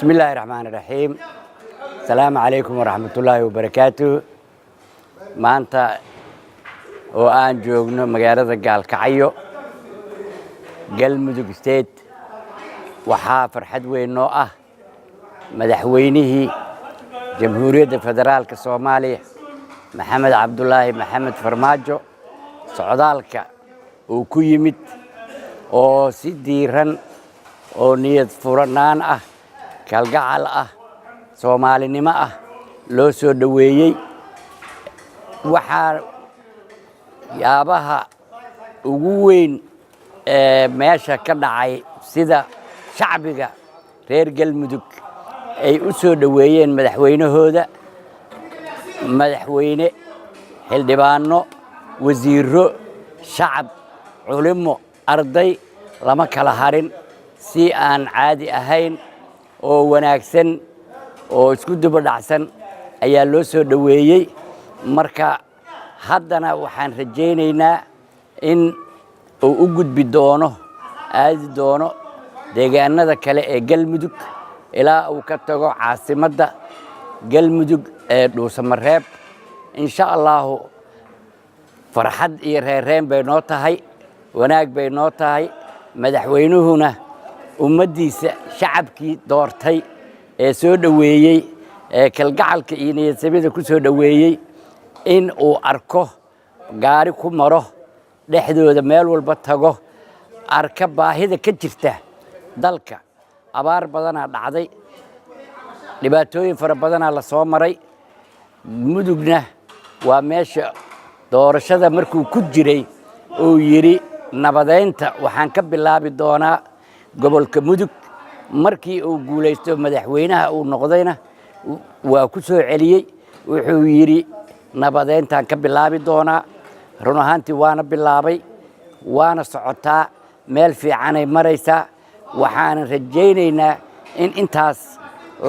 بسم الله الرحمن الرحيم. السلام عليكم ورحمة الله وبركاته. maanta oo aan joogno magaalada Gaalkacyo Galmudug State waxaa farxad weyn noo ah madaxweynihii Jamhuuriyadda Federaalka Soomaaliya Maxamed Cabdullaahi Maxamed Farmaajo socdaalka uu ku yimid oo si diiran oo niyad furanaan ah kalgacal ah Soomaalinimo ah loo soo dhaweeyay waxaa yaabaha ugu weyn ee meesha ka dhacay sida shacbiga reer Galmudug ay u soo dhaweeyeen madaxweynahooda madaxweyne xildhibaano wasiiro shacab culimo arday lama kala harin si aan caadi ahayn oo wanaagsan oo isku daba dhacsan ayaa loo soo dhaweeyay marka haddana waxaan rajaynaynaa in uu u gudbi doono aadi doono deegaanada kale ee Galmudug ilaa uu ka tago caasimadda Galmudug ee Dhuusamareeb insha Allah farxad iyo reereen bay noo tahay wanaag bay noo tahay madaxweynuhuna ummadiisa shacabkii doortay ee soo dhaweeyay ee kalgacalka iyo niyadsamida ku soo dhaweeyay in uu arko gaari ku maro dhexdooda meel walba tago arka baahida ka jirta dalka abaar badana dhacday dhibaatooyin fara badana la soo maray mudugna waa meesha doorashada markuu ku jiray oo yiri nabadeynta waxaan ka bilaabi doonaa gobolka mudug markii uu guuleysto madaxweynaha uu noqdayna waa ku soo celiyay wuxuu yiri nabadeyntaan ka bilaabi doonaa run ahaantii waana bilaabay waana socotaa meel fiican ay maraysaa waxaan rajaynaynaa in intaas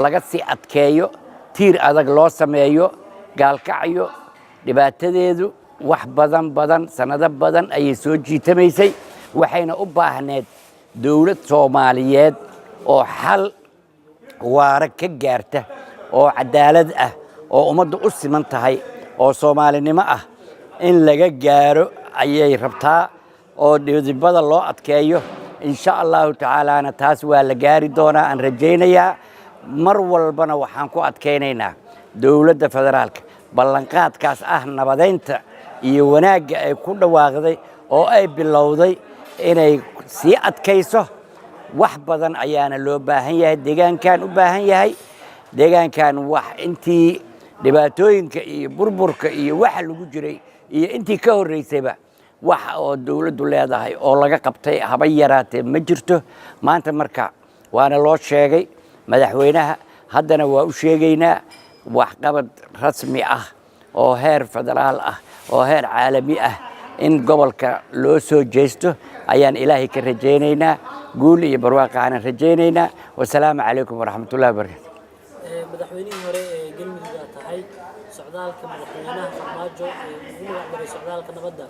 laga sii adkeeyo tiir adag loo sameeyo Gaalkacyo dhibaatadeedu wax badan sanado badan ayay soo jiitamaysay waxayna u baahneed dawlad Soomaaliyeed oo xal waara ka gaarta oo cadaalad ah oo ummaddu u siman tahay oo Soomaalinimo ah in laga gaaro ayay rabtaa oo dibadda loo adkeeyo insha Allah ta'ala taas waa la gaari doonaa aan rajaynayaa mar walbana waxaan ku adkeynaynaa dawladda federaalka ballanqaadkaas ah nabadeynta iyo wanaagga ay ku dhawaaqday oo ay bilowday inay sii adkayso wax badan ayaana loo baahan yahay deegaankan u baahan yahay deegaankan wax intii dhibaatooyinka iyo burburka iyo waxa lagu jiray iyo intii ka horeysayba wax oo dawladdu leedahay oo laga qabtay haba yaraatee ma jirto maanta marka waana loo sheegay madaxweynaha haddana waa u sheegaynaa wax qabad rasmi ah oo heer federaal ah oo heer caalami ah in gobolka loo soo jeesto ayaan ilaahay ka rajaynaynaa guul iyo barwaaqo aan rajaynaynaa wassalaamu calaykum waraxmatullaahi wabarakaatuh madaxweynihii hore ee Galmudug tahay socdaalka madaxweynaha Farmaajo ee ugu magacdaray socdaalka nabadda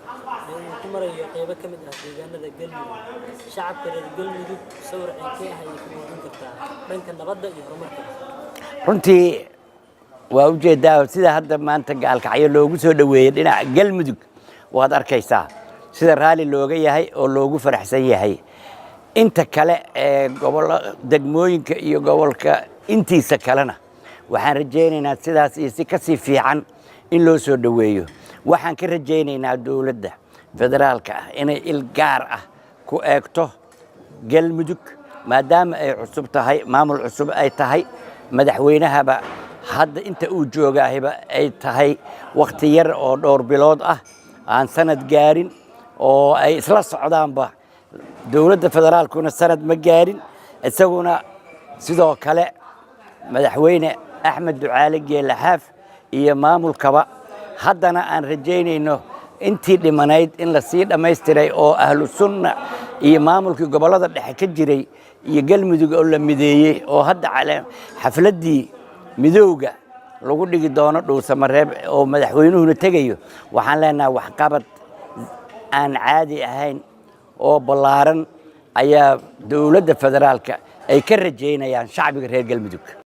ee uu ku marayo qaybo ka mid ah deegaanada Galmudug shacabka reer Galmudug sawir ay ka hayeen ku muujin kartaa dhanka nabadda iyo horumarka runtii waa ujeedaa sida hadda maanta Gaalkacyo loogu soo dhaweeyay dhinaca Galmudug waad arkaysaa sida raali looga yahay oo loogu faraxsan yahay inta kale ee gobolka degmooyinka iyo gobolka intiisa kalena waxaan rajaynaynaa sidaas iyo si ka sii fiican in loo soo dhaweeyo waxaan ka rajaynaynaa dawladda federaalka ah inay il gaar ah ku eegto Galmudug maadaama ay cusub tahay maamul cusub ay tahay madaxweynahaba hadda inta uu joogaahiba ay tahay waqti yar oo dhowr bilood ah aan sanad gaarin oo ay isla socdaanba dawladda federaalkuna sanad ma gaarin isaguna sidoo kale madaxweyne Axmed Ducaale Geele Xaaf iyo maamulkaba haddana aan rajaynayno intii dhimanayd in la sii dhammaystiray oo ahlu sunna iyo maamulkii gobolada dhexe ka jiray iyo Galmudug oo la mideeyay oo hadda xafladii midowga lagu dhigi doono Dhuusamareeb oo madaxweynuhuna tagayo waxaan leenahay wax qabad aan caadi ahayn oo ballaaran ayaa dawladda federaalka ay ka rajaynayaan shacbiga reer galmudug